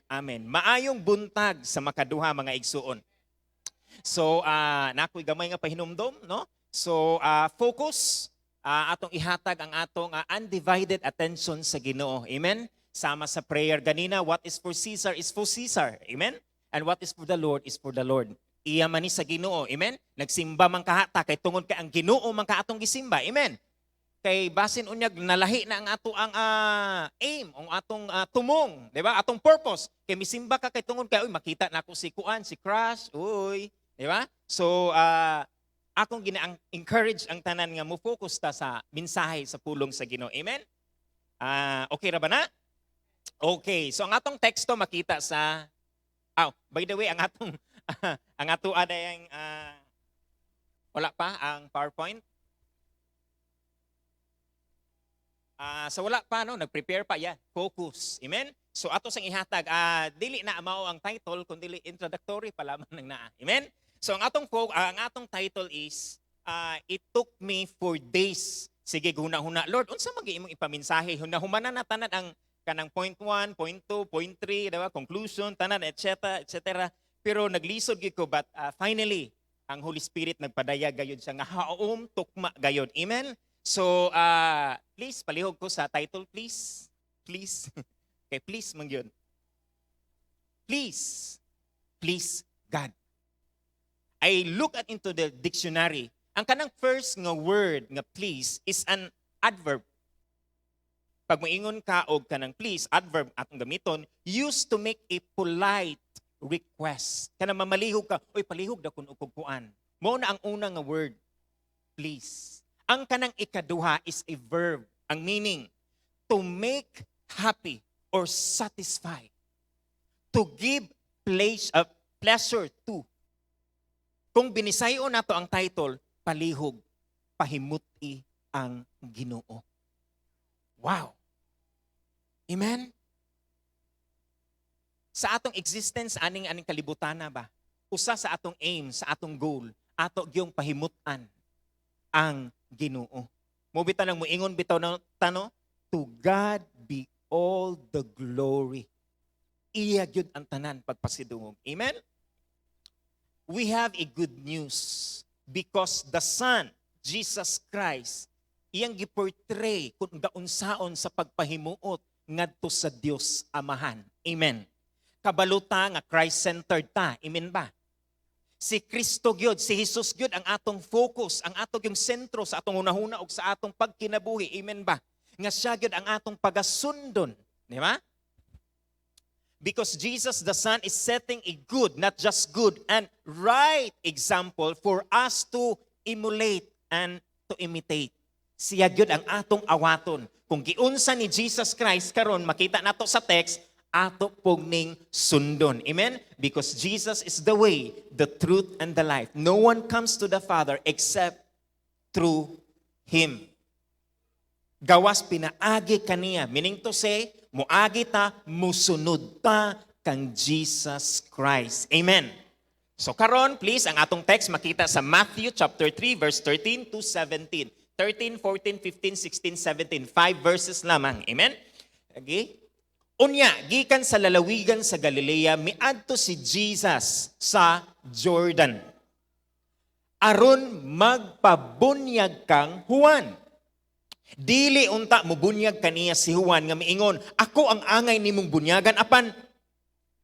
Amen. Maayong buntag sa makaduha mga igsuon. So, nakoy gamay nga pahinumdom, no? So, focus atong ihatag ang atong undivided attention sa Ginoo. Amen. Sama sa prayer ganina, what is for Caesar is for Caesar. Amen. And what is for the Lord is for the Lord. Iya man ni sa Ginoo. Amen. Nagsimba man kahata kay tungod kay ang Ginoo man ka atong gisimba. Amen. Kay basin unyag nalahi na ang ato ang aim, ang atong tumong, di ba? Atong purpose. Kay misimba ka kay tungod kay uy makita na ako si Kuan, si Crush, uy, di ba? So akong gina-encourage ang tanan nga mo focus ta sa mensahe sa pulong sa Ginoo. Amen. Okay ra ba na? Okay. So ang atong teksto makita sa by the way, ang atong ang ato adayang wala pa ang PowerPoint. So wala pa, no? Nag-prepare pa, yeah. Focus. Amen? So ato sang ihatag, dili na mao ang title, kundi introductory pa lamang nang naa. Amen? So ang atong title is, It Took Me 4 Days. Sige, huna-huna. Lord, unsa magi imong ipaminsahe? Huna-humana na tanan ang kanang point 1, point 2, point 3, diba? Conclusion, tanan, etc., etc. Pero naglisod gid ko, but finally, ang Holy Spirit nagpadaya gayud siya nga haom tukma gayud. Amen? So, please, palihog ko sa title, please. Please. Okay, please, man yun. Please. Please, God. I look into the dictionary. Ang kanang first nga word nga please is an adverb. Pag moingon ka og kanang please, adverb atong gamiton, used to make a polite request. Kanang mamalihog ka, oy palihog da kun kuan. Mao na ang una nga word, please. Ang kanang ikaduha is a verb. Ang meaning, to make happy or satisfy. To give pleasure to. Kung binisayo nato ang title, palihog, pahimuti ang Ginoo. Wow. Amen? Sa atong existence, aning kalibutan na ba? Usa sa atong aim, sa atong goal, ato gyung pahimutan ang Ginoo. Mo bitaw nang moingon bitaw na tano, to God be all the glory. Iya gyud ang tanan pagpasidungog. Amen. We have a good news because the Son, Jesus Christ, iyang giportray kung gaunsaon sa pagpahimuot ngadto sa Dios Amahan. Amen. Kabaluta nga Christ-centered ta. Amen ba? Si Kristo gyud, si Jesus gyud ang atong focus, ang atong yung sentro sa atong hunahuna ug sa atong pagkinabuhi. Amen ba? Nga siya gyud ang atong pagasundon, di ba? Because Jesus the Son is setting a good, not just good, and right example for us to emulate and to imitate. Siya gyud ang atong awaton. Kung giunsa ni Jesus Christ karon makita nato sa text, ato pugning sundon. Amen? Because Jesus is the way, the truth, and the life. No one comes to the Father except through Him. Gawas pinaagi kaniya. Meaning to say, muagi ta, musunod ta kang Jesus Christ. Amen? So karon, please, ang atong text makita sa Matthew chapter 3, verse 13 to 17. 13, 14, 15, 16, 17. 5 verses lamang. Amen? Okay? Unya, gikan sa lalawigan sa Galilea, miadto si Jesus sa Jordan. Aron magpabunyag kang Juan. Dili unta mubunyag kaniya si Juan nga miingon, ako ang angay nimong bunyagan apan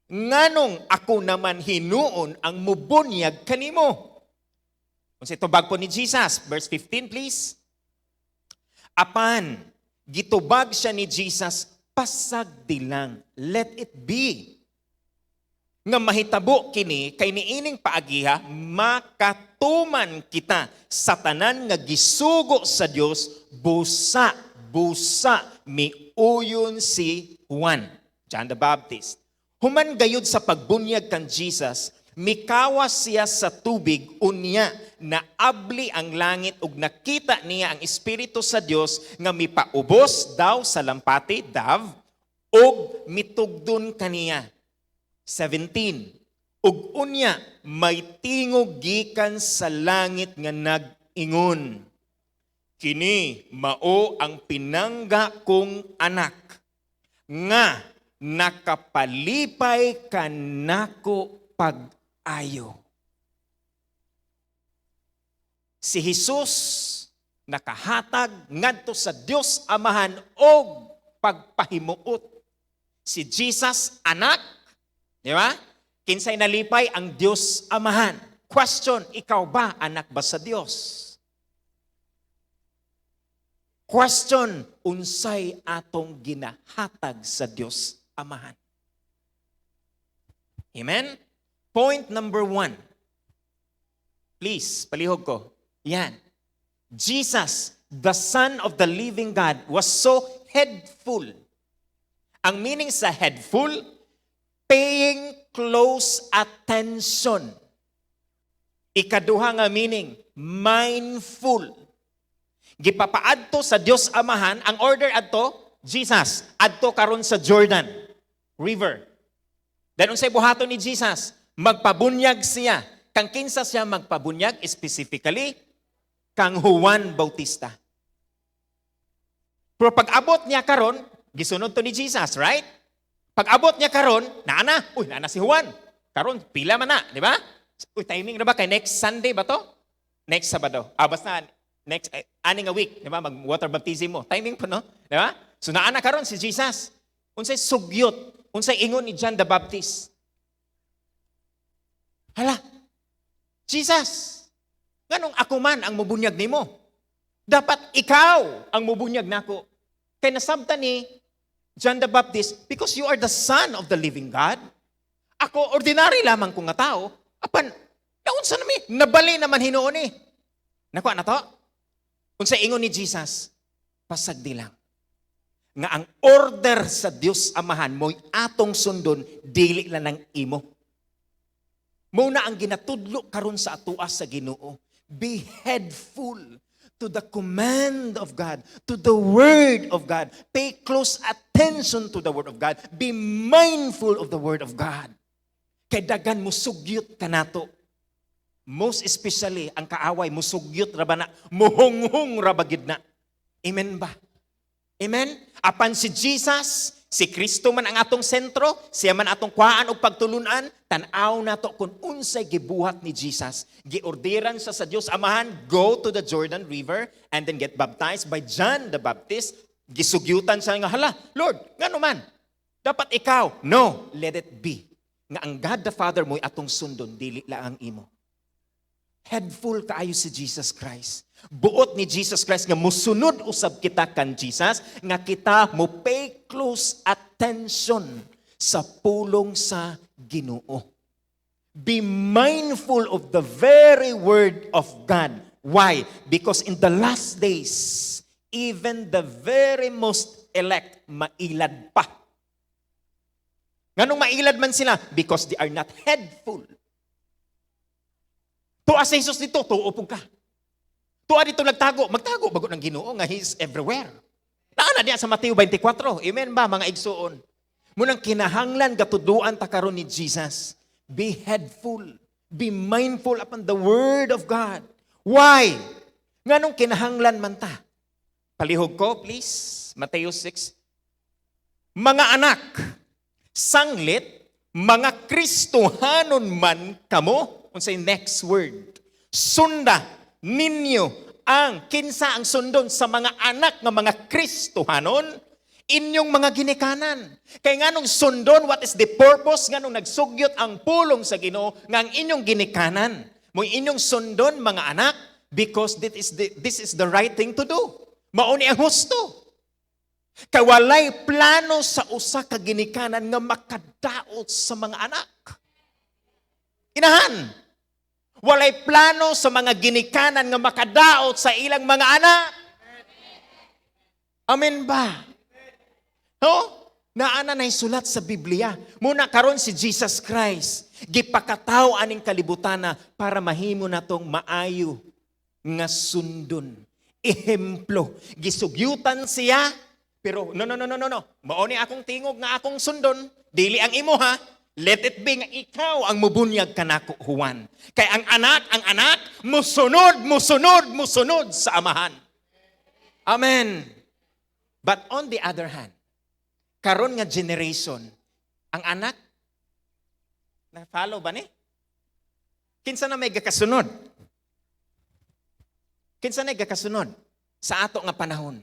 nganong ako naman hinuon ang mubunyag kanimo. Unsa tubag po ni Jesus, verse 15 please. Apan gitubag siya ni Jesus, pasag dilang, let it be. Nga mahitabo kini kay niining paagiha makatuman kita sa tanan nga gisugo sa Dios busa miuyon si Juan the Baptist. Human gayud sa pagbunyag kan Jesus, mikawas siya sa tubig unya na abli ang langit ug nakita niya ang Espiritu sa Dios nga mipaubos daw sa lampati dove ug mitugdon kaniya. 17. Ug unya may tingog gikan sa langit nga nag-ingon, kini mao ang pinangga kong anak nga nakapalipay kanako pag-ayo. Si Jesus nakahatag ngadto sa Dios Amahan og pagpahimuot. Si Jesus anak, di ba? Kinsay nalipay ang Dios Amahan. Question, ikaw ba anak ba sa Dios? Question, unsay atong ginahatag sa Dios Amahan? Amen? Point number 1. Please, palihog ko. Yan. Jesus, the Son of the living God, was so headful. Ang meaning sa headful, paying close attention. Ikaduha nga meaning, mindful. Gipapaadto sa Dios Amahan, ang order adto, Jesus, adto karon sa Jordan River. Then unsay buhaton ni Jesus? Magpabunyag siya. Kang kinsa siya magpabunyag, specifically, kang Juan Bautista. Pero pag-abot niya karon, gisunod to ni Jesus, right? Pag-abot niya karon, naana si Juan. Karon pila man na, di ba? Timing na ba kay next Sunday ba to? Next Sabado. Basta next aning a week, di ba? Mag-water baptism mo. Timing po, no? Di ba? So naana karon si Jesus. Unsay sugyot, unsay ingon ni John the Baptist. Hala, Jesus, ganong ako man ang mubunyag nimo. Dapat ikaw ang mubunyag nako. Kay nasabta ni John the Baptist, because you are the Son of the living God. Ako, ordinary lamang kong nga tao. Apan, naunsa nami, nabali naman hinuon eh. Nakuha na to? Kung sa ingon ni Jesus, pasagdi lang. Nga ang order sa Dios Amahan mo'y atong sundon, dili lang ng imo. Muna ang ginatudlo karon sa atuas sa Ginoo. Be headful to the command of God, to the Word of God. Pay close attention to the Word of God. Be mindful of the Word of God. Kay dagan musugyot kanato. Most especially, ang kaaway, musugyot raba na, muhunghung rabagid na. Amen ba? Amen? Apan si Jesus, si Kristo man ang atong sentro, siya man atong kuhaan o pagtulunan, tanaw na to kung unsay gibuhat ni Jesus. Giorderan sa Diyos Amahan, go to the Jordan River and then get baptized by John the Baptist. Gisugyutan siya nga, hala, Lord, ngano man? Dapat ikaw. No, let it be. Nga ang God the Father mo'y atong sundon, dili lang ang imo. Headful kaayo si Jesus Christ. Buot ni Jesus Christ nga musunod usab kita kan Jesus, nga kita mo pay close attention sa pulong sa Ginoo. Be mindful of the very word of God. Why? Because in the last days, even the very most elect mailad pa. Nganong mailad man sila? Because they are not headful. Tuwa sa Jesus dito, tuo po ka. Tuwa dito nagtago, magtago bago ng Ginoo nga He is everywhere. Naana diya sa Mateo 24. Amen ba mga igsuon? Munang kinahanglan gatuduan ta karon ni Jesus. Be headful. Be mindful upon the word of God. Why? Nganong kinahanglan man ta? Palihog ko, please. Mateo 6. Mga anak, sanglit, mga Kristohanon man kamo. Unsay next word? Sunda ninyo ang kinsa ang sundon sa mga anak ng mga Kristohanon, inyong mga ginikanan. Kay nganong sundon, what is the purpose? Nganong nagsugyot ang pulong sa Ginoo nga ang inyong ginikanan. Mo'y inyong sundon, mga anak, because this is the right thing to do. Mauni ang husto. Kay walay plano sa usa ka ginikanan nga makadaot sa mga anak. Inahan. Walay plano sa mga ginikanan nga makadaot sa ilang mga anak. Amen ba? No? Naana na sulat sa Biblia. Muna karon si Jesus Christ, gipakataw aning kalibutana para mahimo natong maayo nga sundon. Ehemplo. Gisugyutan siya, pero no. Mauni akong tingog nga akong sundon. Dili ang imo ha. Let it be nga ikaw ang mubunyag kanako, Juan. Kay ang anak, musunod sa amahan. Amen. But on the other hand, karon nga generation, ang anak, na-follow ba ni? Kinsa na may gakasunod? Kinsa na gakasunod sa ato nga panahon?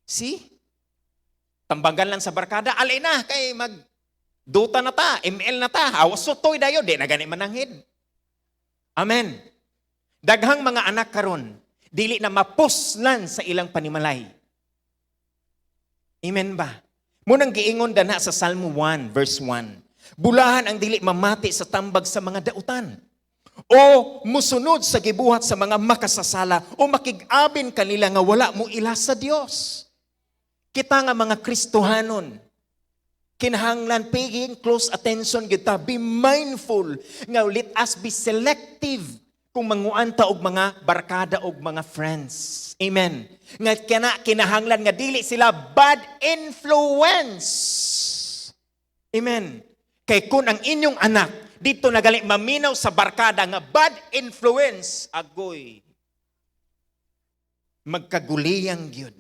See? Tambagan lang sa barkada, alay na, kay Dota na ta, ML na ta, awas sutoy dayo, di na gani mananghid. Amen. Daghang mga anak karon, dili na mapuslan sa ilang panimalay. Amen ba? Munang giingon dana sa Salmo 1 verse 1. Bulahan ang dili mamati sa tambag sa mga dautan. O musunod sa gibuhat sa mga makasasala o makig-abin kanila nga wala mo ila sa Dios. Kita nga mga Kristohanon, kinahanglan paying close attention kita, be mindful nga let us be selective kung manguan ta og mga barkada og mga friends. Amen. Nga kinahanglan nga dili sila bad influence. Amen. Kay kun ang inyong anak dito nagali maminaw sa barkada nga bad influence, agoy, magkaguliyang gyud.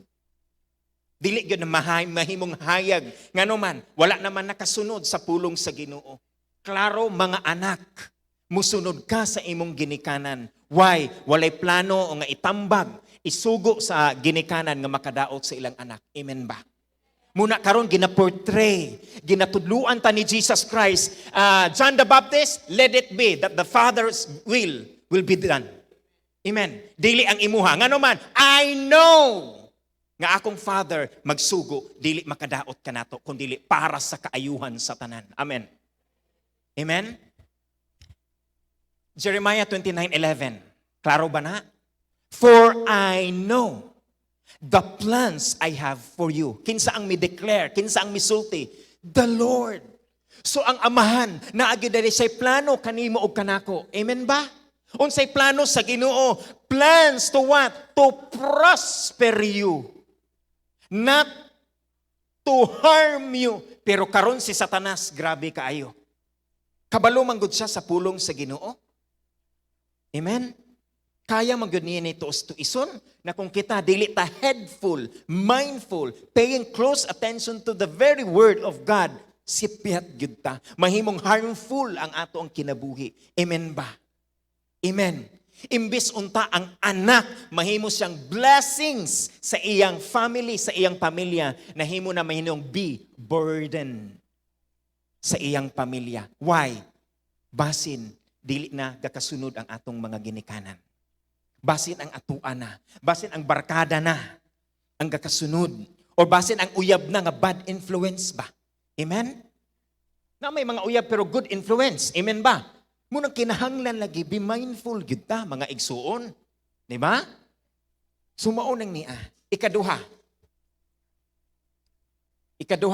Dili gyud na mahimong hayag ngano man wala naman nakasunod sa pulong sa Ginoo. Klaro mga anak, musunod ka sa imong ginikanan. Why? Walay plano o nga itambag, isugo sa ginikanan nga makadaot sa ilang anak. Amen ba? Muna karon ginaportray, ginatudluan ta ni Jesus Christ. John the Baptist, let it be that the Father's will be done. Amen. Dili ang imuha. Ngano man, I know nga akong Father magsugo, dili makadaot ka nato, kundi para sa kaayuhan sa tanan. Amen. Amen? Jeremiah 29:11. Klaro ba na? For I know the plans I have for you. Kinsa ang mi-declare, kinsa ang misulti? The Lord. So ang amahan, naagi dali say plano kanimo og kanako. Amen ba? Unsay plano sa Ginoo? Plans to what? To prosper you. Not to harm you. Pero karon si Satanas, grabe kaayo. Kabalo man gud siya sa pulong sa Ginoo. Amen? Kaya man gud niya ni tuos tuison na kung kita dili ta headful, mindful, paying close attention to the very word of God, sipiat gud ta. Mahimong harmful ang ato ang kinabuhi. Amen ba? Amen. Imbis unta ang anak, mahimo siyang blessings sa iyang family, sa iyang pamilya, nahimo na mahinong be burden sa iyang pamilya. Why? Basin, dili na gakasunod ang atong mga ginikanan. Basin ang atuan na. Basin ang barkada na ang gakasunod. O basin ang uyab na nga bad influence ba? Amen? Na may mga uyab pero good influence. Amen ba? Munang kinahanglan lagi, be mindful gid ta mga igsuon. Di ba? Sumao nang niya. Ikaduha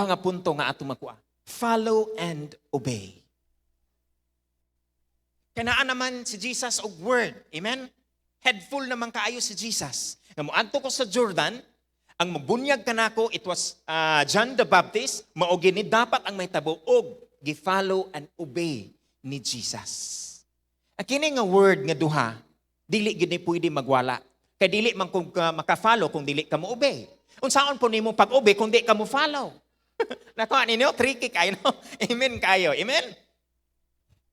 nga punto nga ato makuha. Follow and obey. Kanaan naman si Jesus og word. Amen? Headful naman kaayo si Jesus. Nga moadto ko sa Jordan, ang mabunyag kanako, it was John the Baptist, mao gini dapat ang may tabo og gi-follow and obey ni Jesus. Kini nga word nga duha, dili gid ni pwede magwala. Kay dili man kung maka-follow kung dili ka mo obey. Unsaon po nimo pag-obey kung di ka mo follow? Nakuha ninyo, tricky kayo, no? Amen kayo. Amen?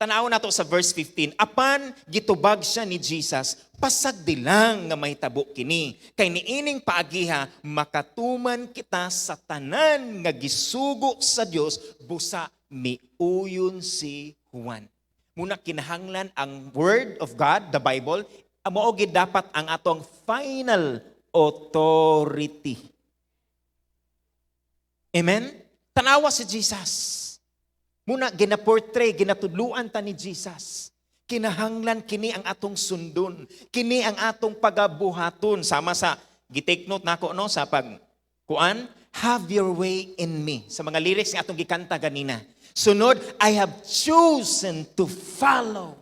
Tanaw na to sa verse 15. Apan gitubag siya ni Jesus, pasagdi lang nga may tabo kini. Kay niining paagiha, makatuman kita sa tanan nga gisugo sa Dios, busa miuyon si Juan. Muna kinahanglan ang Word of God, the Bible, mao gid dapat ang atong final authority. Amen? Tanawa si Jesus. Muna ginaportray, ginatudluan ta ni Jesus. Kinahanglan kini ang atong sundon. Kini ang atong pagabuhaton. Sama sa, gitake note nako no, sa pagkuan, have your way in me. Sa mga lyrics nga atong gikanta ganina. Sunod, I have chosen to follow.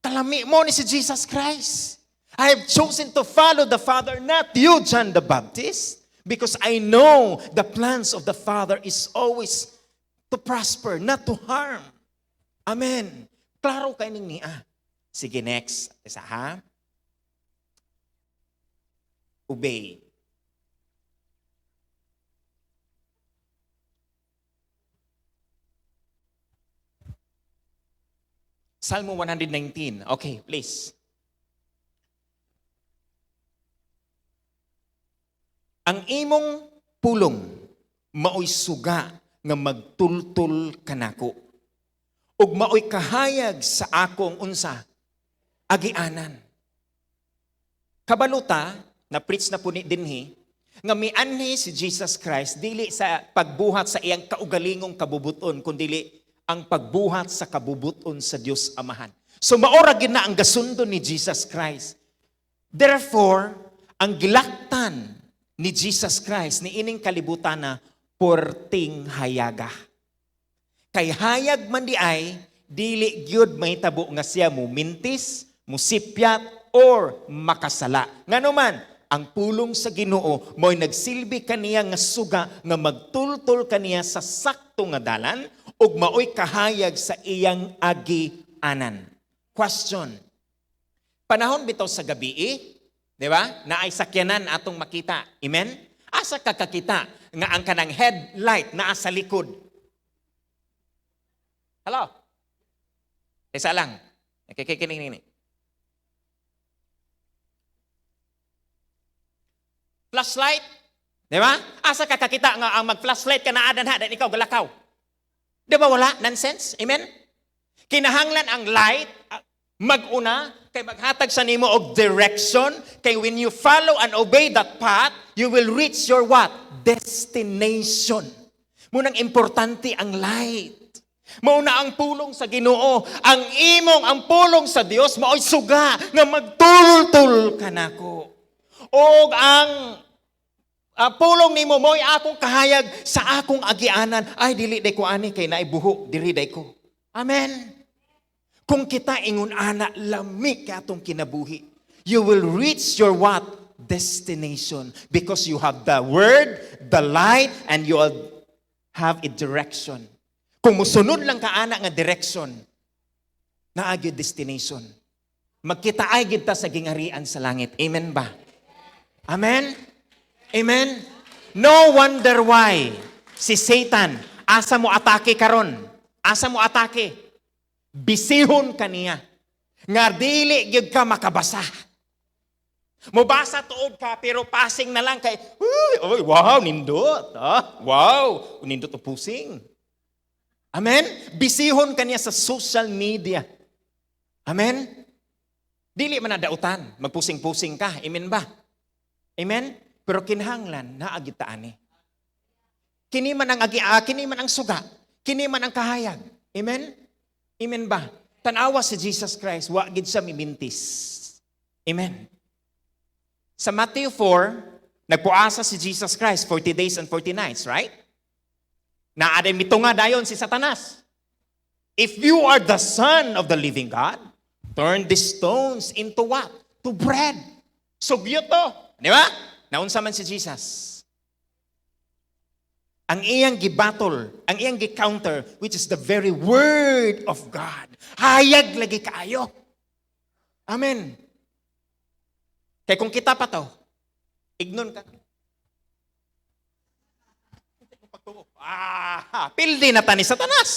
Kalami mo ni si Jesus Christ. I have chosen to follow the Father, not you, John the Baptist. Because I know the plans of the Father is always to prosper, not to harm. Amen. Klaro kayo ning niya. Sige, next. Isa ha? Obey. Salmo 119. Okay, please. Ang imong pulong maoy suga nga magtultul kanako. Ug maoy kahayag sa akong unsa agianan. Kabaluta na preach na puni dinhi nga mianhi si Jesus Christ dili sa pagbuhat sa iyang kaugalingong kabubuton kundi ang pagbuhat sa kabubuton sa Dios Amahan. So maora gid na ang gasundo ni Jesus Christ. Therefore, ang gilaktan ni Jesus Christ ni ining kalibutan na porting hayaga. Kay hayag man di ay dili gyud mahitabo nga siya mumintis, musipyat or makasala. Nganuman ang pulong sa Ginoo mo'y nagsilbi kaniya nga suga nga magtultol kaniya sa sakto nga dalan ug maoy kahayag sa iyang agianan. Question. Panahon bitaw sa gabi, di ba? Na ay sakyanan atong makita. Amen? Asa ka kakita nga ang kanang headlight naa sa likod. Hello? Isa lang. Kikinig. Flashlight, di ba? Asa ka kakita nga ang mag-flashlight ka na adan ha, dan ikaw galakaw. Di ba wala? Nonsense? Amen? Kinahanglan ang light, mag-una, kay maghatag sa nimo og direction, kay when you follow and obey that path, you will reach your what? Destination. Munang importante ang light. Mauna ang pulong sa Ginoo, ang pulong sa Dios maoy suga nga magtultul kanako. O ang pulong nimo mo'y akong kahayag sa akong agianan. Ay, dili day ko ani kay naibuho, diri day ko. Amen. Kung kita ingon ana, lami ka atong kinabuhi. You will reach your what? Destination. Because you have the word, the light, and you have a direction. Kung musunod lang ka ana nga direction, naagyo destination. Magkita ay gid ta sa gingarian sa langit. Amen ba? Amen? Amen? No wonder why si Satan, asa mo atake karon? Asa mo atake? Bisihon kaniya. Nga dili gyud ka makabasa. Mubasa tuod ka pero passing na lang kay, uy, wow, nindot. Wow, nindot o pusing. Amen? Bisihon kaniya sa social media. Amen? Dili man na dautan, magpusing-pusing ka. Amen ba? Amen? Pero kinahanglan na agitaani. Kini man ang suga, kini man ang kahayag. Amen? Amen ba? Tanawa si Jesus Christ, wa gid siya mimintis. Amen. Sa Matthew 4, nagpuasa si Jesus Christ 40 days and 40 nights, right? Naaday mitunga dayon si Satanas. If you are the Son of the living God, turn these stones into what? To bread. Sugyo to. Di ba? Naunsa man si Jesus. Ang iyang gibattle, ang iyang gi-counter, which is the very word of God. Hayag lagi kaayo. Amen. Kaya kung kita pa to, ignon ka. Pildi na ta ni Satanas.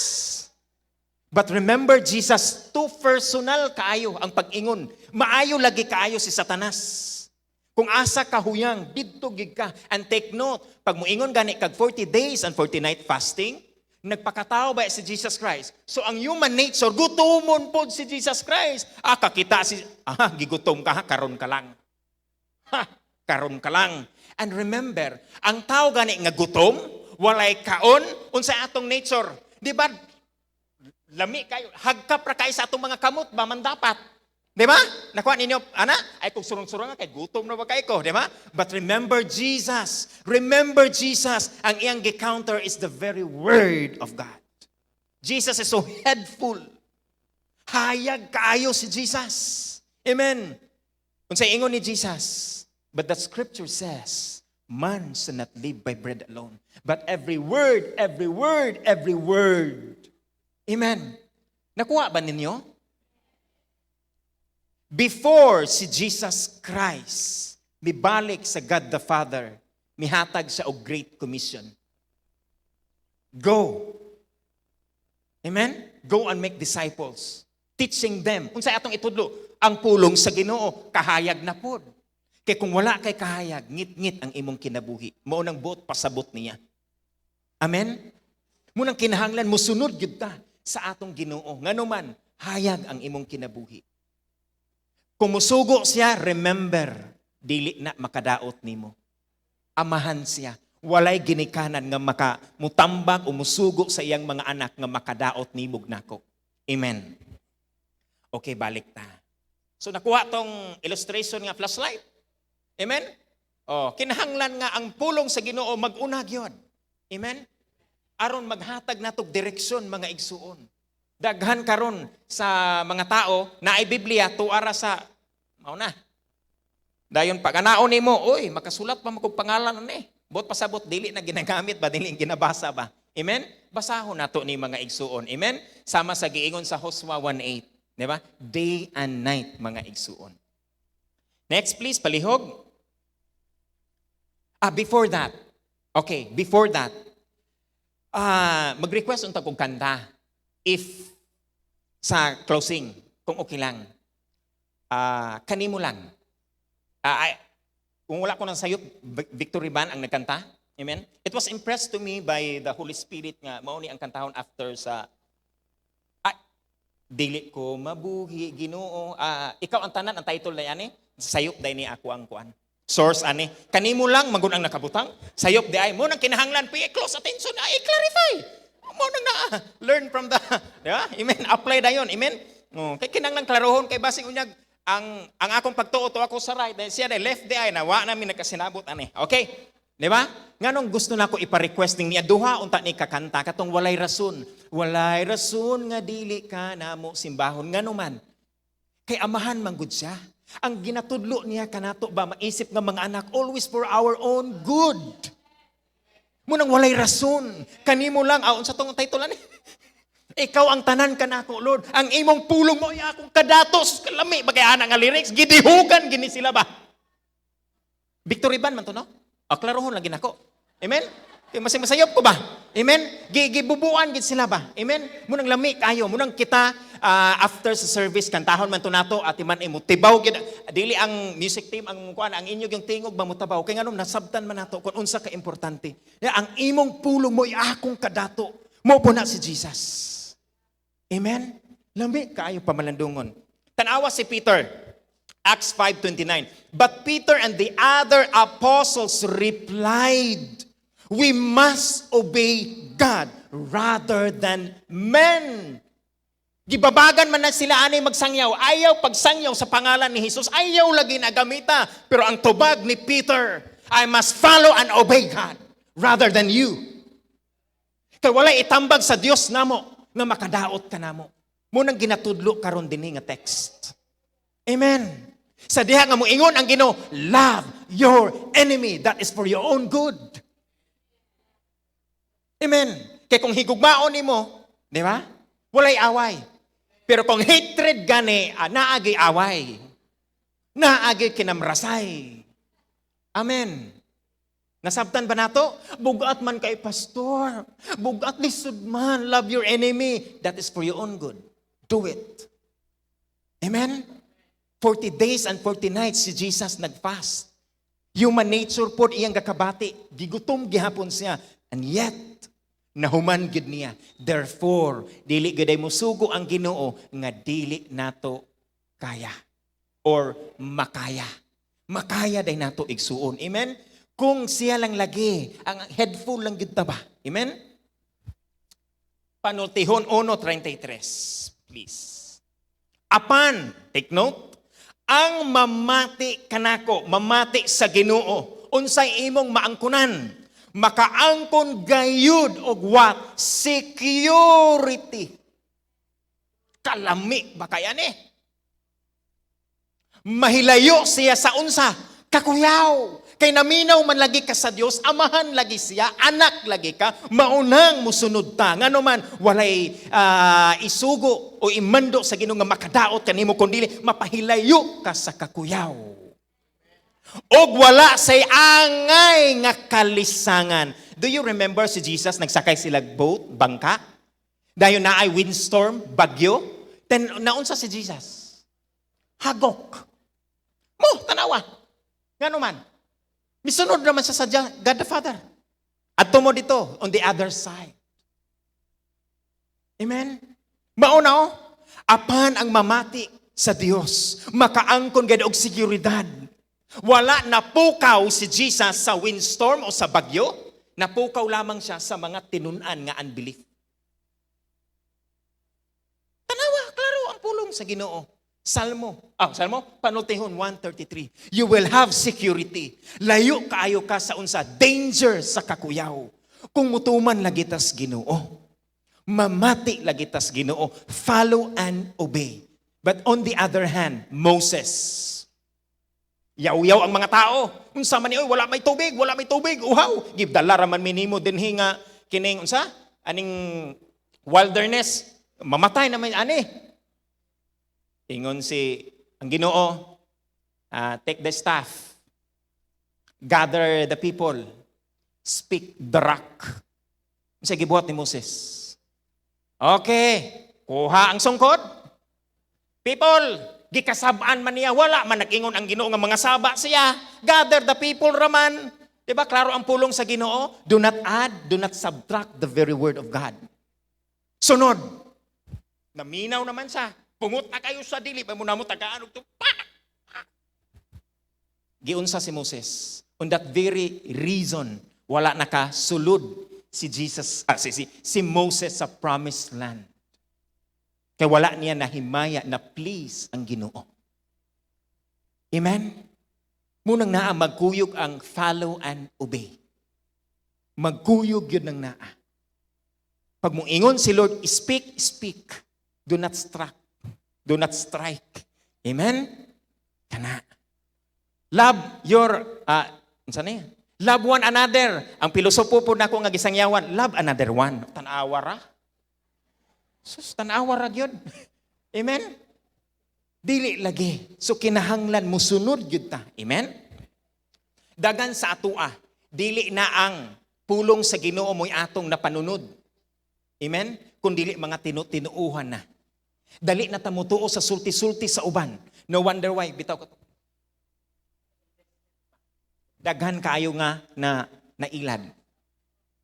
But remember, Jesus, too personal kaayo ang pag-ingon. Maayo lagi kaayo si Satanas. Kung asa kahuyang, didto gid ka. And take note, pag muingon gani kag 40 days and 40 night fasting, nagpakatao ba si Jesus Christ? So ang human nature, gutomon pod si Jesus Christ. Kakita si, gigutom ka, karon ka lang. Karon ka lang. And remember, ang tao gani nga gutom, walay kaon, unsa atong nature. Di ba? Lami kayo, hagkap ra kayo sa atong mga kamot, ba man dapat. Di ba? Nakuha ninyo, ay kung surong-surong kay gutom na ba kayo ko, di ba? But remember Jesus. Remember Jesus. Ang iyang gi-counter is the very word of God. Jesus is so headful. Hayag kaayo si Jesus. Amen. Kung sa ingon ni Jesus, but the scripture says, man shall not live by bread alone, but every word, every word, every word. Amen. Nakuha ba ninyo? Before si Jesus Christ mibalik sa God the Father, mihatag siya og Great Commission. Go. Amen? Go and make disciples. Teaching them. Unsay atong itudlo? Ang pulong sa Ginoo, kahayag na pod. Kay kung wala kay kahayag, ngit-ngit ang imong kinabuhi. Mao nang buot pasabot niya. Amen? Munang kinahanglan mo sunod gyud ta sa atong Ginoo. Nganuman, hayag ang imong kinabuhi. Kung musugo siya, remember, dili na makadaot nimo. Amahan siya. Walay ginikanan nga makamutambag o musugo sa iyang mga anak nga makadaot nimo nako. Amen. Okay, balik ta. So nakuha tong illustration nga flashlight. Amen? Kinahanglan nga ang pulong sa Ginoo mag-una gyud. Amen? Aron maghatag natog direksyon mga igsuon. Daghan karon sa mga tao na ay Biblia tuara sa mao na. Dayon pag anaon nimo, oy, makasulat pa mo pangalan ani. Bot pasabot dili na ginagamit ba dili ginabasa ba. Amen? Basahon nato ni mga igsuon. Amen? Sama sa giingon sa Hosea 1:8. Di ba? Day and night, mga igsuon. Next, please, palihog. Before that. Okay, before that. Mag-request unta kong kanta. If, sa closing, kung okay lang. Kanimo lang. Kung wala ko nang sayop, Victory Band ang nagkanta. Amen? It was impressed to me by the Holy Spirit nga, mauni ang kantahon after sa dili ko mabuhi Ginoo. Ikaw ang tanan ang title na yan sayop day ni ako ang kuan. Source ani. Kanimo lang magun ang nakabutang. Sayop di ay mo nang kinahanglan pay close attention clarify. Mo nang na learn from the yeah? Amen. Apply dayon. Amen. Kay kinahanglan klarohon kay basig unyag ang akong pagtuo to ako sa right then siya left di ay na wa namin nagkasinabot ani. Okay? Di ba? Nganong gusto na ko ipa-request niya duha unta ni kakanta katong walay rason. Walay rason nga dili ka namo simbahon nganuman. Kay amahan man gud siya. Ang ginatudlo niya kanato ba maisip nga mga anak always for our own good. Munang walay rason. Kanimo lang unsa tong title ani? Ikaw ang tanan kanako Lord. Ang imong pulong mo ay akong kadatos. Kalami bagay ana nga lyrics gidihugan gini sila ba? Victory Band man to no? Klarohon lagi nako. Amen? Kaya masayop ko ba? Amen? Gibubuan gid sila ba? Amen? Munang lami kayo, munang kita after sa service kantahon man to nato at man imo tibaw gid dili ang music team ang kuan ang inyo yung tingog ba mo tabaw kay nganong nasabtan man nato kun unsa ka importante. Ang imong pulong mo akong kadato. Mo po na si Jesus. Amen? Lami kaayo pamalandungon. Tanawa si Peter. Acts 5:29. But Peter and the other apostles replied, we must obey God rather than men. Gibabagan man na sila anay magsangyaw. Ayaw pagsangyaw sa pangalan ni Jesus. Ayaw lagi na gamita. Pero ang tubag ni Peter, I must follow and obey God rather than you. Kaya wala itambag sa Dios namo nga makadaot ka namo. Munang ginatudlo karon dinhi nga text. Amen. Sa diha nga moingon ang Ginoo, love your enemy. That is for your own good. Amen. Kaya kung higugmaon nimo, di ba? Walay away. Pero kung hatred gani, naagi away. Naagi kinamrasay. Amen. Nasabtan ba nato? Bugat man kay pastor. Bugat lisod man. Love your enemy. That is for your own good. Do it. Amen. 40 days and 40 nights si Jesus nagfast. Human nature po iyang gakabati. Gigutom gihapon siya. And yet, nahuman gid niya. Therefore, dili gaday musugo ang Ginoo nga dili nato kaya or makaya. Makaya day nato igsuon. Amen? Kung siya lang lagi, ang headful lang gid ta ba? Amen? Panultihon 1:33. Please. Apan, take note, ang mamati kanako, mamati sa Ginoo, unsay imong maangkunan, makaangkon gayud og what? Security. Kalami ba kaya ni? Mahilayo siya sa unsa? Kakuyaw. Kay naminaw man lagi ka sa Dios, amahan lagi siya, anak lagi ka, maunang musunod ta. Ngano man walay isugo o imando sa Ginoo nga makadaot kanimo kundi mapahilayo ka sa kakuyaw. Og wala say angay nga kalisangan. Do you remember si Jesus nagsakay sila boat, bangka? Dayon na ay windstorm, bagyo. Then naunsa si Jesus? Hagok. Mo, tanawa. Ngano man? Misunod naman siya sa God the Father. At mo dito, on the other side. Amen? Mauna, apan ang mamati sa Dios, makaangkon gid og seguridad. Wala napukaw si Jesus sa windstorm o sa bagyo, napukaw lamang siya sa mga tinunan nga unbelief. Tanawa, klaro ang pulong sa Ginoo. Salmo, panultihon 133. You will have security. Layo kaayo ka sa unsa danger sa kakuyaw. Kung mutuman lagitas Ginoo, mamati lagitas Ginoo, follow and obey. But on the other hand, Moses, yaw-yaw ang mga tao. Unsa man ni, wala may tubig, uhaw. Gibdala raman minimo dinhi nga kining unsa? Aning wilderness, mamatay naman ani. Ingon ang Ginoo, take the staff, gather the people, speak the rock. Unsa gibuhat ni Moses? Okay, kuha ang sungkod. People, gikasabaan man niya, wala man nag-ingon ang Ginoo nga mga saba siya. Gather the people raman. Diba, klaro ang pulong sa Ginoo? Do not add, do not subtract the very word of God. Sunod, naminaw naman siya. Pungut na kayo sa dili, ba mo na mo tagaan ito. Giunsa si Moses. On that very reason, wala nakasulod si Moses sa promised land. Kaya wala niya nahimaya na please ang Ginoo. Amen? Munang naa, magkuyog ang follow and obey. Magkuyog yun ng naa. Pag mong ingon si Lord, speak, speak. Do not strike. Do not strike. Amen? Kana. Love your, love one another. Ang pilosopo po na ko nga gisangyawan, love another one. Tanawa ra. Sus, tanawa ra gyud. Amen? Dili lagi. So kinahanglan mo sunod gyud ta. Amen? Dagan sa atua, dili na ang pulong sa Ginoo mo'y atong napanunod. Amen? Kung dili mga tinuuhan na. Dali na tamutuo sa sulti-sulti sa uban. No wonder why. Bitaw ka to. Daghan kayo nga na nailad.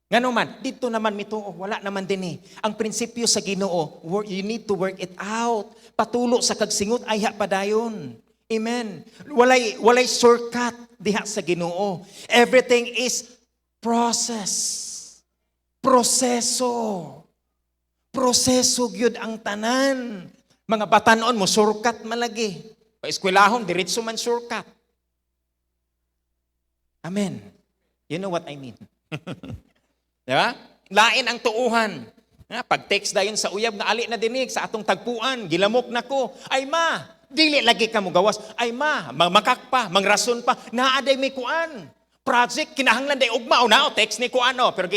Nga naman, dito naman mituo, wala naman din eh. Ang prinsipyo sa Ginoo, you need to work it out. Patulo sa kagsingot, ay padayon. Amen. Walay shortcut diha sa Ginoo. Everything is process. Proseso. Proseso gyud ang tanan. Mga batanon mo, shortcut malagi. Pa-eskwelahon, diretso man shortcut. Amen. You know what I mean? Diba? Lain ang tuuhan. Pag-text dayon sa uyab nga ali na dinig sa atong tagpuan, gilamok na ko. Ay ma, dili lagi ka mo gawas. Ay ma, makak pa, mangrason pa. Naaday may kuan. Project, kinahanglan day ugma. O na, text ni kuan. Pero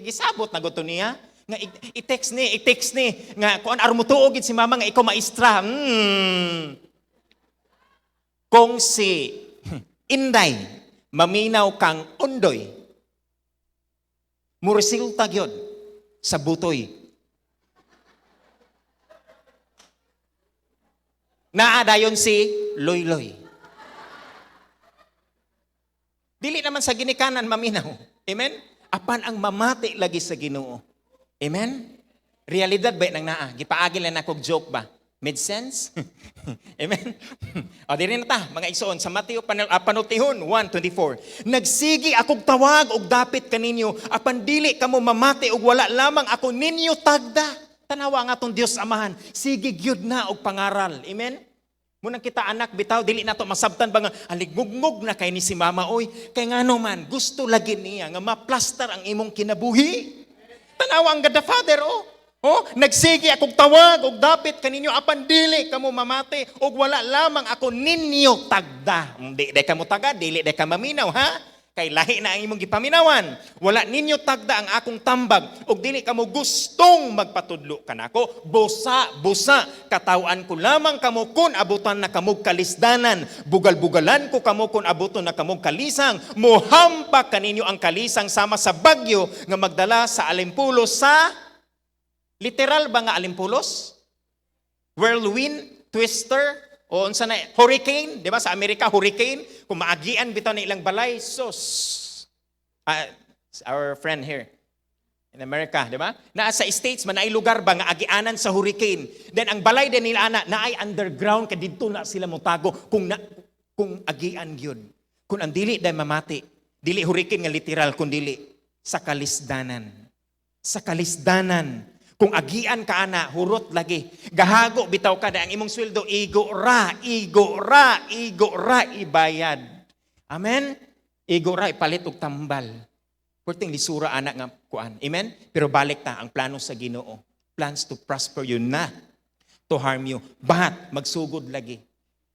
gisabot na gusto niya. Nga i-text ni. Nga kuan, arumutuogid si mama nga ikaw maestra. Kung si Inday, maminaw kang undoy, murisilta gyud sa butoy. Naadayon si Loy-Loy. Dili naman sa ginikanan maminaw. Amen? Apan ang mamati lagi sa Ginoo. Amen? Realidad ba nang naa? Gipaagil na nakog joke ba? Made sense? Amen? O, diri na ta, mga igsoon, sa Mateo panultihon 1:24. Nagsigi akong tawag og dapit kaninyo, apan dili kamo mamati og wala lamang ako ninyo tagda. Tanawa nga atong Dios Amahan, sige gyud na og pangaral. Amen? Munang kita anak bitaw, dili nato masabtan ba nga aligmugmug na kay ni si mama oy. Kay ngano man, gusto lagi niya nga maplastar ang imong kinabuhi. Tanawa ang God the Father, nagsigi akong tawag og dapit kaninyo apan dili kamo mamati og wala lamang ako ninyo tagda. Di kamo taga, dili ka maminaw ha? Kay lahi na ang imong gipaminawan. Wala ninyo tagda ang akong tambag og dili kamo gustong magpatudlo kanako. Busa katawan ko lamang kamo kun abutan na kamo kalisdanan. Bugal-bugalan ko kamo kun abuton na kamo kalisang. Mohampak kaninyo ang kalisang sama sa bagyo nga magdala sa alimpulos sa literal ba nga alimpulos? whirlwind, twister, o unsa na, hurricane, di ba? Sa Amerika, hurricane. Kung maagian bitaw na ilang balay, sus. Our friend here in America, di ba? Na sa States, man ay lugar ba nga agianan sa hurricane. Then ang balay din nila na ay underground, kaya dito na sila mutago kung agian yun. Kung ang dili dahil mamati, dili hurricane nga literal, kung dili sa kalisdanan. Sa kalisdanan. Kung agian ka ana, hurot lagi. Gahago bitaw ka na ang imong sweldo, igo ra ibayad. Amen? Igo ra ipalit og tambal. Perting lisura anak nga kuan. Amen? Pero balik ta ang plano sa Ginoo. Plans to prosper you, not to harm you. But magsugod lagi.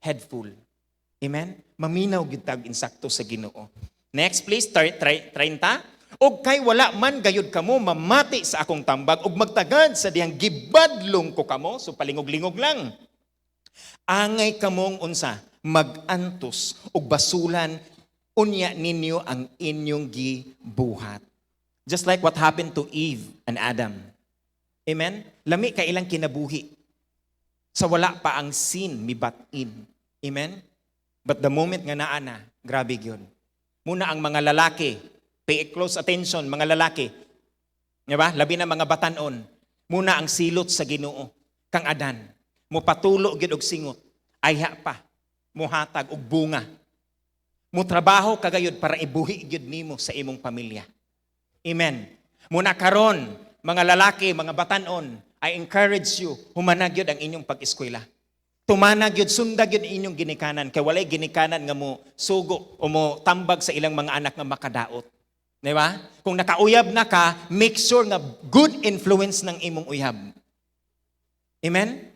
Head full. Amen? Maminaw gid tag insakto sa Ginoo. Next please, 30. Og kay wala man gayud kamo mamati sa akong tambag ug magtagad sa diyang gibadlong ko kamo, so palingog-lingog lang. Angay kamong unsa magantos ug basulan unya ninyo ang inyong gibuhat. Just like what happened to Eve and Adam. Amen? Lami kay ilang kinabuhi. Sa wala pa ang sin mibat-in. Amen? But the moment nga naa na, grabe yun. Muna ang mga lalaki, pay close attention, mga lalaki. Diba? Labi na mga batanon. Muna ang silot sa Ginoo. Kang Adan. Mo patulo gid og singot. Ayha pa. Muhatag og bunga. Mo trabaho kagayod para ibuhi gid nimo sa imong pamilya. Amen. Muna karon, mga lalaki, mga batanon, I encourage you, humanag yun ang inyong pag-eskwela. Tumanag yun, sundag yun inyong ginikanan. Kaya walay ginikanan nga mo sugo o mo tambag sa ilang mga anak nga makadaot. Diba? Kung nakauyab na ka, make sure nga good influence ng imong uyab. Amen?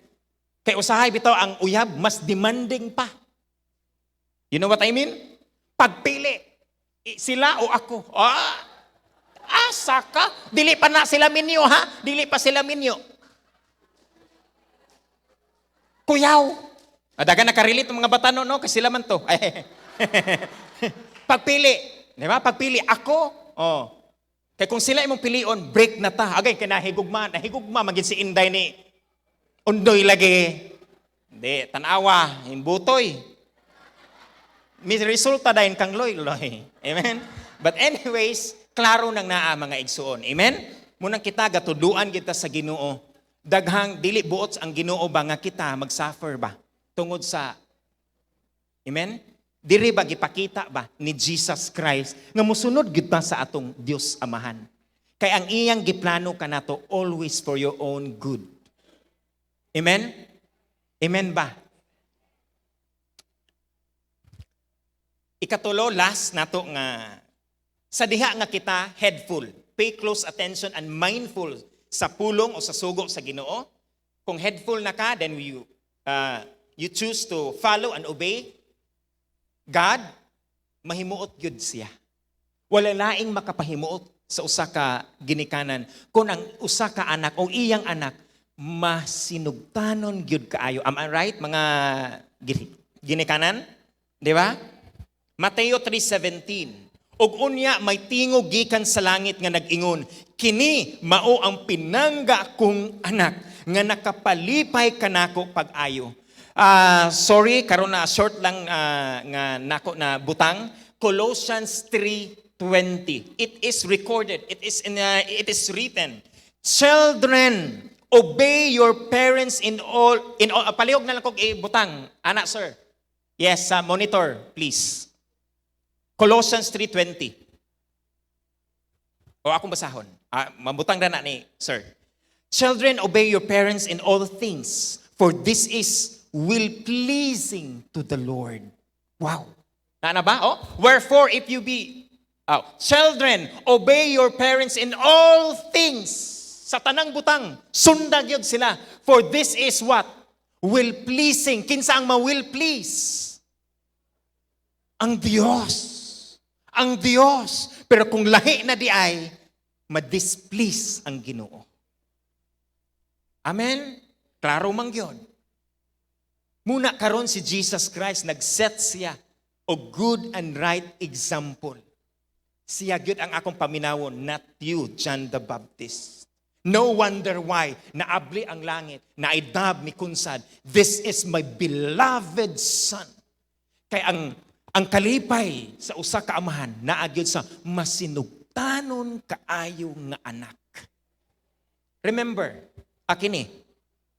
Kaya usahay bitaw ang uyab, mas demanding pa. You know what I mean? Pagpili. Sila o ako? Asa ka? Dili pa na sila minyo, ha? Dili pa sila minyo. Kuyaw. Daga nakarelate ng mga batano, no? Kasi sila man to. Pagpili. Diba? Pagpili ako. Kaya kung sila imong pilion, break na ta. Agay, kinahigugma. Nahigugma, maging si Inday ni Undoy lagi. Hindi, tanawa, imbutoy. May resulta dahil kang loy. Amen? But anyways, klaro nang naa mga igsuon. Amen? Munang kita, gatuduan kita sa Ginoo. Daghang, dili buot ang Ginoo ba nga kita mag-suffer ba? Tungod sa, amen? Diri ba gipakita ba ni Jesus Christ nga mosunod gid ta sa atong Dios Amahan. Kay ang iyang giplano kanato always for your own good. Amen? Amen ba? Ikatulo, last nato nga sa diha nga kita headful, pay close attention and mindful sa pulong o sa sugo sa Ginoo. Kung headful na ka, then you choose to follow and obey God, mahimuot yun siya. Wala laing makapahimuot sa usa ka ginikanan kung ang usa ka anak o iyang anak masinugtanon gyud kaayo. Am I right, mga ginikanan? Di ba? Mateo 3:17. Og unya may tingog gikan sa langit nga nag-ingon, kini mao ang pinangga kong anak nga nakapalipay kanako pag-ayo. Sorry, karon na short lang nga nako na butang. Colossians 3:20. It is recorded. It is written. Children, obey your parents in all. Palihog na lang kog butang. Anak, sir. Yes, monitor, please. Colossians 3:20. O akong basahon. Mabutang na ni sir. Children, obey your parents in all things, for this is will-pleasing to the Lord. Wow. Na ba? Wherefore, if you be, children, obey your parents in all things. Sa tanang butang, sundag yun sila. For this is what? Will-pleasing. Kinsa ang ma-will-please? Ang Diyos. Ang Diyos. Pero kung lahi na di ay, ma-displease ang Ginoo. Amen? Klaro mang yun. Muna karon si Jesus Christ nag-set siya o good and right example. Siya gyud ang akong paminawon, not you, John the Baptist. No wonder why naabli ang langit, naidab mi kunsad, this is my beloved son. Kay ang kalipay sa usa ka amahan naagyod sa masinugtanon kaayo nga anak. Remember, akini,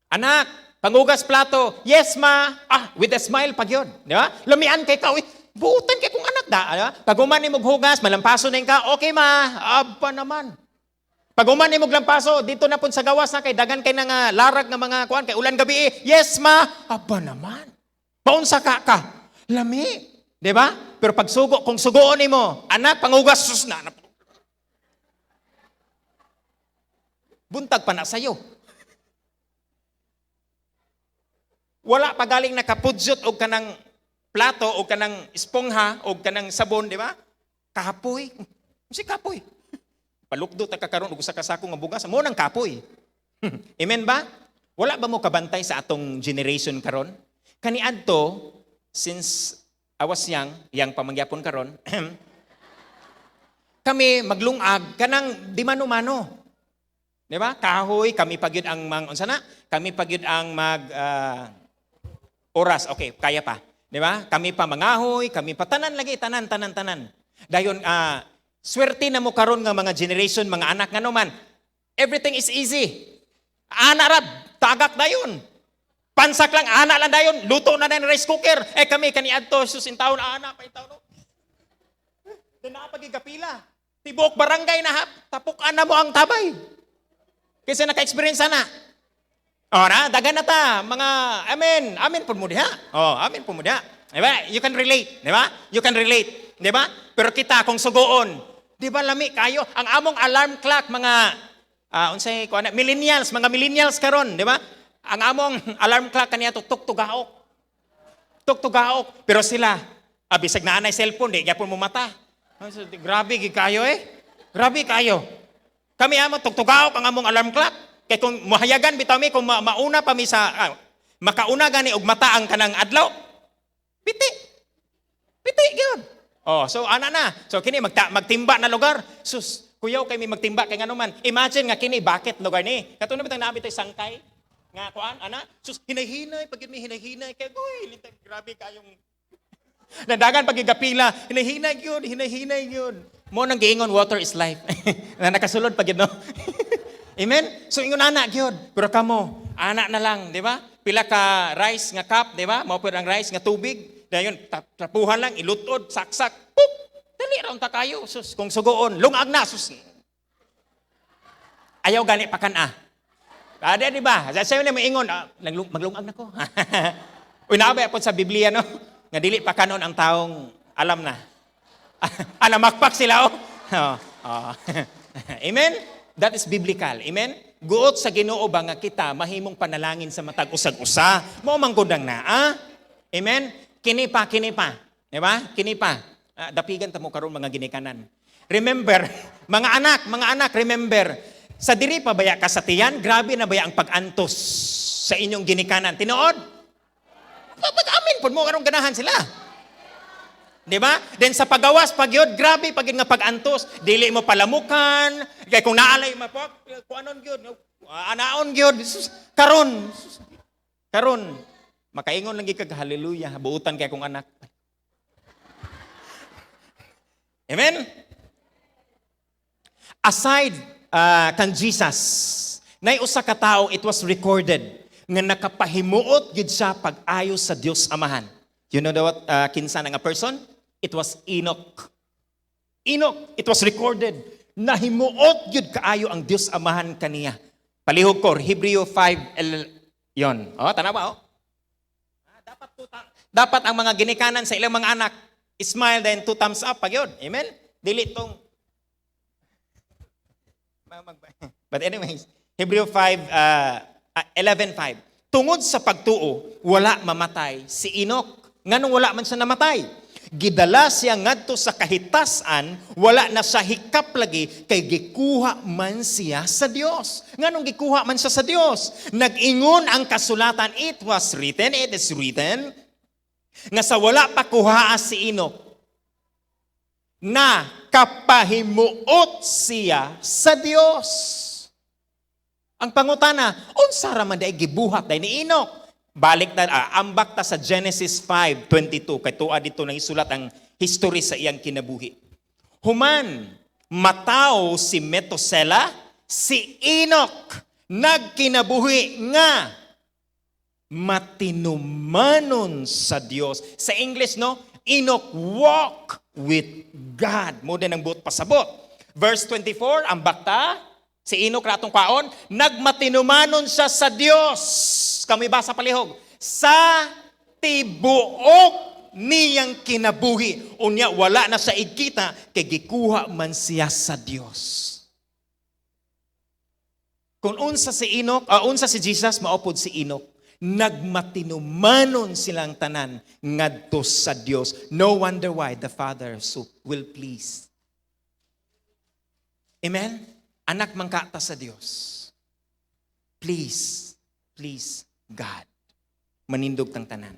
anak, pangugas plato, yes ma, with a smile pag yun, di ba? Lamian kay ka, buutan kay kong anak da, di ba? Pag uman ni maghugas, malampaso na ka, okay ma, aba naman. Pag uman ni maglampaso, dito na pun sa gawas na kay dagan kay nga larag nga mga kuan kay ulan gabi yes ma, aba naman. Paunsa ka? Lami, di ba? Pero pag sugo, kung sugoon nimo, anak pangugas sus na. Buntag pa na sayo. Wala pa galing nakapudyot og kanang plato o kanang espongha o kanang sabon, di ba? Kapoy. Si kapoy. Palukdo ta kakaron og usa ka sako nga bugas, mo nang kapoy. Amen ba? Wala ba mo kabantay sa atong generation karon? Kaniadto, since I was young pamangyapon karon, kami maglungag kanang di mano-mano. Di ba? Kahoy, kami pagyud ang unsa na? Kami pagyud ang oras. Okay, kaya pa. Di ba? Kami pa mangahoy, kami pa tanan lagi, tanan. Dayon swerte na mo karon nga mga generation, mga anak nga naman. Everything is easy. Ana rab, tagak dayon. Pansak lang, ana lang dayon. Luto na ng rice cooker. Kami kaniadto susin taon ana pa taon. Dinapagigapila. Tibok barangay na tapukan na mo ang tabay. Kasi naka-experience na. Ora, dagan na ta mga amen po mo diha. Amen po mo diha. Diba? You can relate, di ba? You can relate, di ba? Pero kita kung sugoon, di ba lami kayo ang among alarm clock mga mga millennials karon, di ba? Ang among alarm clock kaniya tuk-tugaok. Tuk-tugaok, pero sila bisag na anay cellphone, di gyapon mo mata. Grabe gid kayo Grabe kayo. Kami amo tuk-tugaok ang among alarm clock. Kay kung muhayagan bitaw mi kung mauna pa mi sa makauna gani og mata ang kanang adlaw. Piti gyud. So ana na. So kini magtimba na lugar. Sus, kuyaw kay mi magtimba kay ngano man. Imagine nga kini bakit lugar ni. Katong bitang nabi tay sangkay nga kuan ana. Sus hinay-hinay pagid mi hinay-hinay kay litag grabe kayong nadagan pagigapila. Hinay-hinay gyud. Mo nang giingon water is life. Na nakasulod pagid no. Amen. So ingon ana gyud. Pero kamo, ana na lang, di ba? Pila ka rice nga cup, di ba? Mao pud ang rice nga tubig. Dayon tapuhan lang ilutod, saksak. Puk! Dali ra unta kayo. Sus, kung sugoon, lungag na sus. Ayaw gani pakana. Ada di ba? Sa sayo na maingon, maglungag na ko. Uy, naabay po sa Biblia, no? Nga dili pa kanon ang taong alam na. Makpak sila, Amen? That is biblical. Amen? Guot sa Ginoo ba nga kita mahimong panalangin sa matag usag-usa? Mao manggudang na, Amen? Kini pa. Di ba? Kini pa. Dapigan ta mo karon mga ginikanan. Remember, mga anak, remember, sa diri pa baya ka sa tiyan, grabe na baya ang pag-antos sa inyong ginikanan. Tinuod? Pag-amin po mo karong ganahan sila. Di ba? Then sa pagawas, pagyod, grabe pagid nga pag-antos. Dili mo palamukan. Kaya kung naalay mo po, kuanon gyud, anaon gyud. Karon, makaingon lang gid kag hallelujah, buutan kay akong anak. Amen? Aside kan Jesus, nay usa ka tawo, it was recorded nga nakapahimuot gid siya pag-ayo sa Dios Amahan. You know what kinsa nga person? It was Enoch. It was recorded. Nahimuot yun kaayo ang Diyos Amahan kaniya. Palihog ko, Hebreo 5, yon. Tanawa, Dapat ang mga ginikanan sa ilang mga anak, smile then 2 thumbs up, pag yun. Amen? Dili tong. But anyways, Hebreo 11:5. Tungod sa pagtuo, wala mamatay si Enoch. Nganong wala man siya namatay? Gidala siya ngadto sa kahitasan, wala na sa hikap lagi, kay gikuha man siya sa Dios. Nganong gikuha man siya sa Dios? Nag-ingon ang kasulatan, it is written, nga sa wala pa kuhaa si Enoch, na kapahimuot siya sa Dios. Ang pangutana, unsa ra man day gibuhat day ni Enoch? Balik na, ambak ta sa Genesis 5:22 kay tuwa dito nang isulat ang history sa iyang kinabuhi. Human matao si Metosela, si Enoch nagkinabuhi nga matinumanon sa Dios. Sa English, no? Enoch walk with God. Mo din ang buot pasabot. Verse 24, ang bakta, si Enoch ratong kaon, nagmatinumanon siya sa Dios. Kami basa palihog. Sa tibuok niyang kinabuhi. Unya, wala na sa igkita, kay gikuha man siya sa Dios. Kung unsa si Enoch, unsa si Jesus, maupod si Enoch. Nagmatinumanon silang tanan ngadto sa Dios. No wonder why the Father so will please. Amen? Anak mangkata sa Dios. Please, please, God. Manindog tang tanan.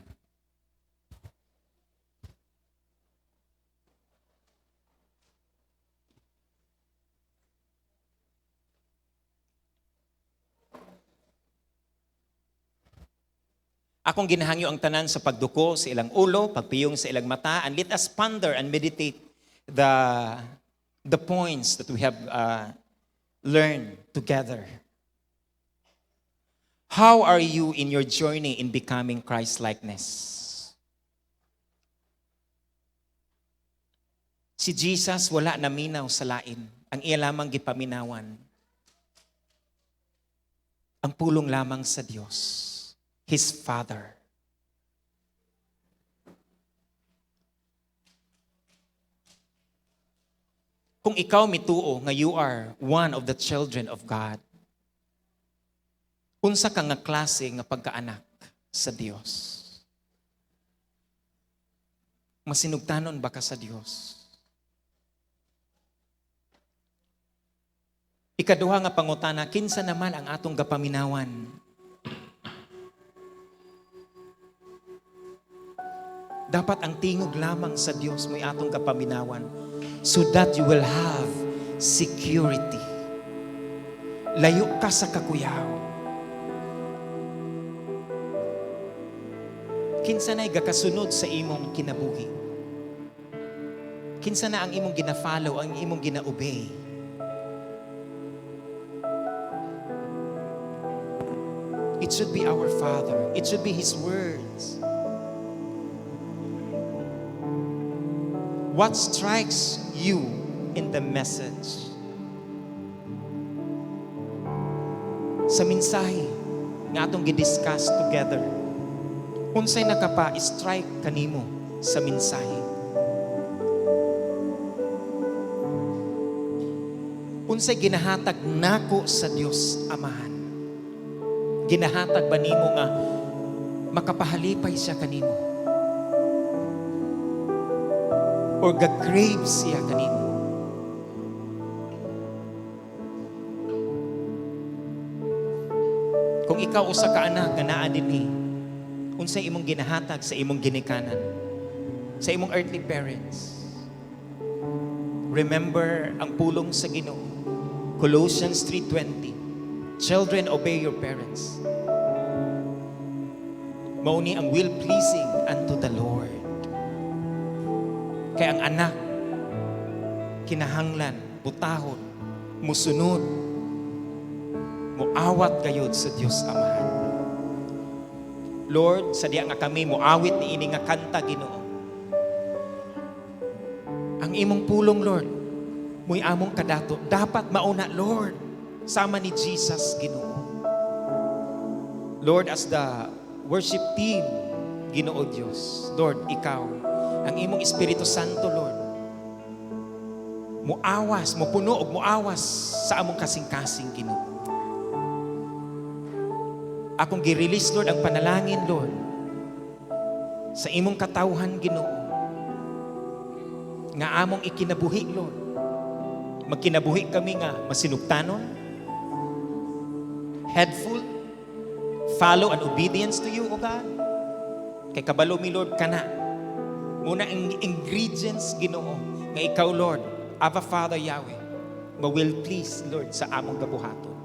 Akong ginahangyo ang tanan sa pagduko sa ilang ulo, pagpiyong sa ilang mata, and let us ponder and meditate the points that we have learned together. How are you in your journey in becoming Christ-likeness? Si Jesus wala naminaw sa lain. Ang iya lamang gipaminawan. Ang pulong lamang sa Diyos. His Father. Kung ikaw mituo nga you are one of the children of God, unsa ka nga klase nga pagkaanak sa Dios? Masinugtanon ba ka sa Dios? Ikaduha nga pangutana, kinsa naman ang atong gapaminawan? Dapat ang tingog lamang sa Diyos mo'y atong kapaminawan so that you will have security. Layo ka sa kakuyaw. Kinsa na'y gakasunod sa imong kinabuhi. Kinsa na ang imong gina-follow, ang imong gina-obey. It should be our Father. It should be His words. What strikes you in the message? Sa mensahe nga atong gidiscuss together, unsay nakapa-strike kanimo sa mensahe? Unsay ginahatag nako sa Dios Amahan? Ginahatag ba nimo nga makapahalipay siya kanimo? Or gagrave siya kanino? Kung ikaw usa ka anak nga naa dinhi, unsay imong ginahatag sa imong ginikanan, sa imong earthly parents? Remember ang pulong sa Ginoo. Colossians 3:20. Children, obey your parents. Mao ni ang will pleasing unto the Lord. Kaya ang anak, kinahanglan, butahon, musunod, muawat gayud sa Dios Amahan. Lord, sa diya nga kami muawit ni ini nga kanta Ginoo. Ang imong pulong, Lord, mo'y among kadato. Dapat mauna, Lord, sama ni Jesus Ginoo. Lord, as the worship team, Ginoo Dios, Lord, ikaw, ang imong Espiritu Santo, Lord, muawas, mupuno og muawas sa among kasing-kasing Ginoo. Akong gi-release, Lord, ang panalangin, Lord, sa imong katawhan, Ginoo, nga among ikinabuhi, Lord. Magkinabuhi kami nga masinugtanon, headful, follow and obedience to you, O God. Kay kabalo mi, Lord, kana muna ang ingredients, Ginoo, nga ikaw, Lord, Abba Father Yahweh, ma will please, Lord, sa among gabuhaton.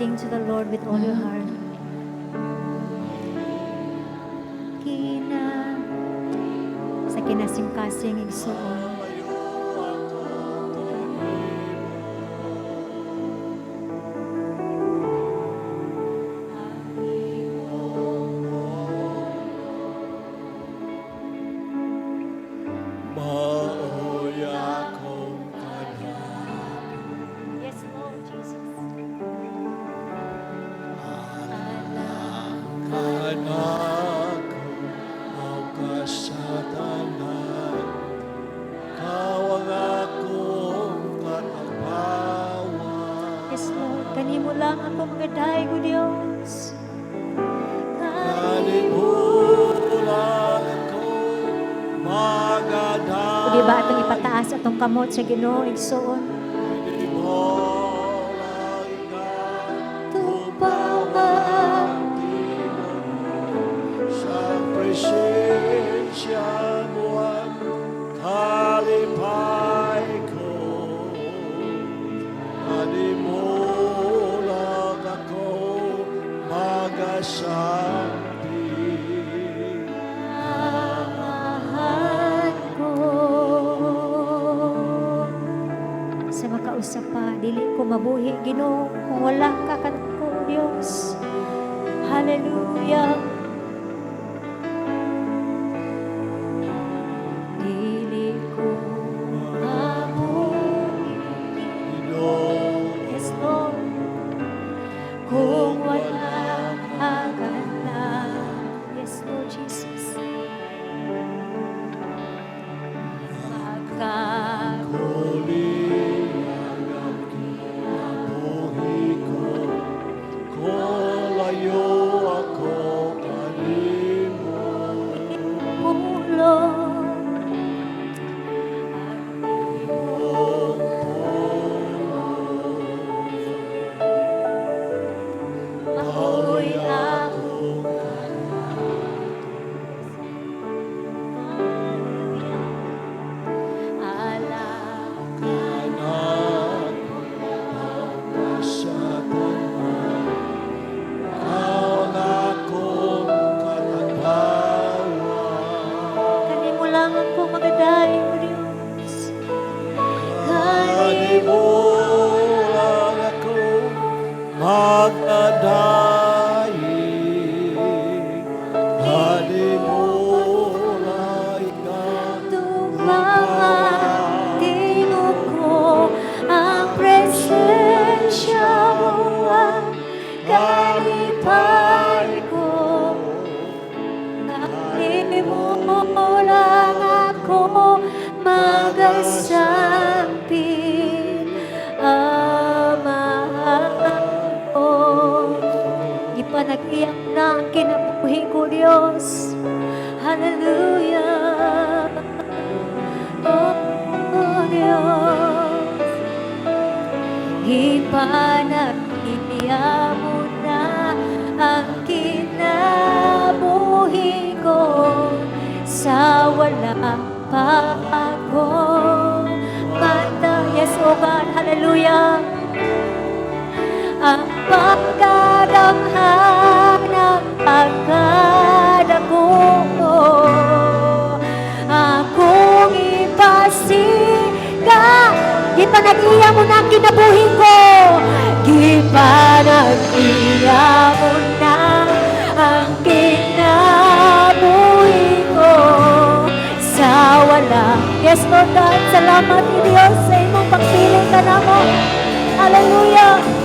Sing to the Lord with all your heart. Sa kinasim-kasing igsuon. Yes, Lord Jesus. Yes, Lord. Kanimo lang ako magaday, O Diyos. O di ba atong ipataas atong kamot sa Ginoo igsuon? Tupawan sa presensya mo ang kalipay ko. Animulang ako magasampi. mahal ko. Sa makausap pa, dili ko mabuhi Ginoo kung wala ka kanako, Diyos. Hallelujah. Dili ko mabuhi. Yes, Lord. Kung wala ka kanako. Yes, Lord Jesus. Nag-iyak na ang kinabuhi ko, Diyos. Hallelujah. Oh, Diyos. Ipanag-iya mo na ang kinabuhi ko sa wala pa ako. Mata, yes, oh God, hallelujah. Ang pagkadamhan ng pagkadako akong ipasiga. Gipanag-iya mo na ang kinabuhi ko. Gipanag-iya mo na ang kinabuhi ko sa wala. Yes, Lord God, salamat Diyos sa imong pagpiling ka namo. Hallelujah.